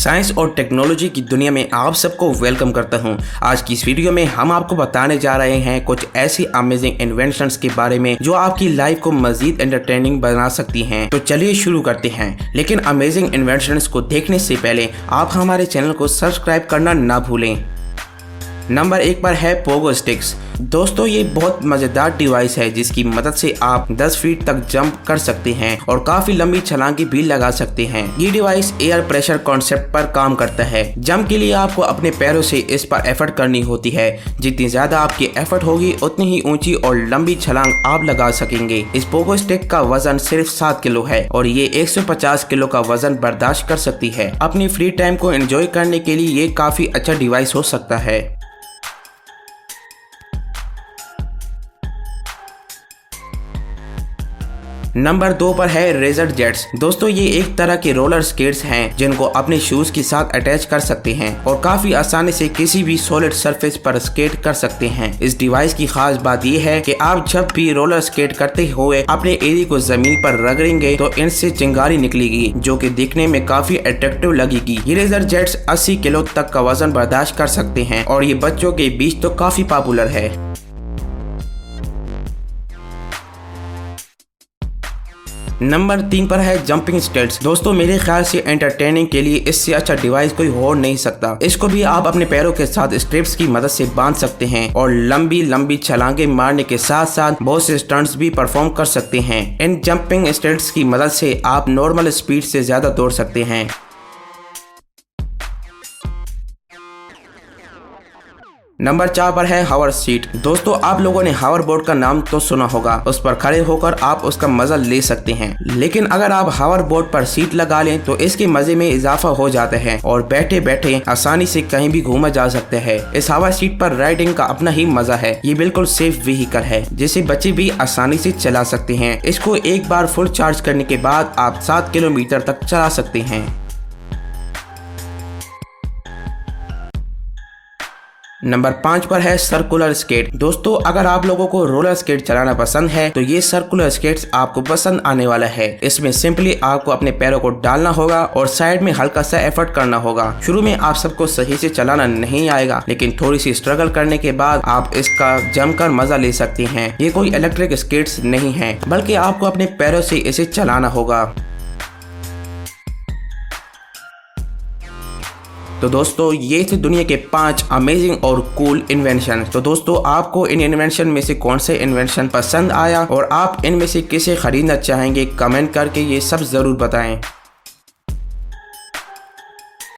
Science और technology की दुनिया में आप सबको वेलकम करता हूं। आज की इस वीडियो में हम आपको बताने जा रहे हैं कुछ ऐसी अमेजिंग इन्वेंशंस के बारे में जो आपकी लाइफ को मजीद एंटरटेनिंग बना सकती हैं। तो चलिए शुरू करते हैं। लेकिन अमेजिंग इन्वेंशंस को देखने से पहले आप हमारे चैनल को सब्सक्राइब करना ना भूलें। नंबर 1 पर है पोगो स्टिक्स। दोस्तों ये बहुत मजेदार डिवाइस है जिसकी मदद से आप 10 फीट तक जंप कर सकते हैं और काफी लंबी छलांगी भी लगा सकते हैं। ये डिवाइस एयर प्रेशर कॉन्सेप्ट पर काम करता है। जंप के लिए आपको अपने पैरों से इस पर एफर्ट करनी होती है। जितनी ज्यादा आपकी एफर्ट होगी उतनी ही ऊंची और लंबी छलांग आप लगा सकेंगे। इस पोगो स्टिक का वजन सिर्फ 7 किलो है और ये 150 किलो का वजन बर्दाश्त कर सकती है। अपनी फ्री टाइम को एंजॉय करने के लिए ये काफी अच्छा डिवाइस हो सकता है। नंबर 2 पर है रेजर जेट्स। दोस्तों ये एक तरह के रोलर स्केट्स हैं जिनको अपने शूज के साथ अटैच कर सकते हैं और काफी आसानी से किसी भी सॉलिड सरफेस पर स्केट कर सकते हैं। इस डिवाइस की खास बात ये है कि आप जब भी रोलर स्केट करते हुए अपने एरी को जमीन पर रगड़ेंगे तो इनसे चिंगारी निकलेगी जो कि दिखने में काफी अट्रैक्टिव लगेगी। ये रेजर जेट्स 80 किलो तक का वजन बर्दाश्त कर सकते हैं और ये बच्चों के बीच तो काफी पॉपुलर है। नंबर 3 पर है जंपिंग स्टेट्स। दोस्तों मेरे ख्याल से एंटरटेनिंग के लिए इससे अच्छा डिवाइस कोई हो नहीं सकता। इसको भी आप अपने पैरों के साथ स्ट्रिप्स की मदद से बांध सकते हैं और लंबी लंबी छलांगे मारने के साथ साथ बहुत से स्टंट्स भी परफॉर्म कर सकते हैं। इन जंपिंग स्टेट्स की मदद से आप नॉर्मल स्पीड से ज्यादा दौड़ सकते हैं। नंबर 4 पर है हावर सीट। दोस्तों आप लोगों ने हावर बोर्ड का नाम तो सुना होगा। उस पर खड़े होकर आप उसका मजा ले सकते हैं, लेकिन अगर आप हावर बोर्ड पर सीट लगा लें तो इसके मजे में इजाफा हो जाता है और बैठे बैठे आसानी से कहीं भी घूमा जा सकता है। इस हावर सीट पर राइडिंग का अपना ही मजा है। ये बिल्कुल सेफ व्हीकल है जिसे बच्चे भी आसानी से चला सकते हैं। इसको एक बार फुल चार्ज करने के बाद आप 7 किलोमीटर तक चला सकते हैं। नंबर 5 पर है सर्कुलर स्केट। दोस्तों अगर आप लोगों को रोलर स्केट चलाना पसंद है तो ये सर्कुलर स्केट्स आपको पसंद आने वाला है। इसमें सिंपली आपको अपने पैरों को डालना होगा और साइड में हल्का सा एफर्ट करना होगा। शुरू में आप सबको सही से चलाना नहीं आएगा, लेकिन थोड़ी सी स्ट्रगल करने के बाद आप इसका जमकर मजा ले सकते हैं। ये कोई इलेक्ट्रिक स्केट्स नहीं है, बल्कि आपको अपने पैरों से इसे चलाना होगा। तो दोस्तों ये थे दुनिया के 5 अमेजिंग और कूल इन्वेंशन। तो दोस्तों आपको इन इन्वेंशन में से कौन से इन्वेंशन पसंद आया और आप इनमें से किसे खरीदना चाहेंगे, कमेंट करके ये सब जरूर बताएं।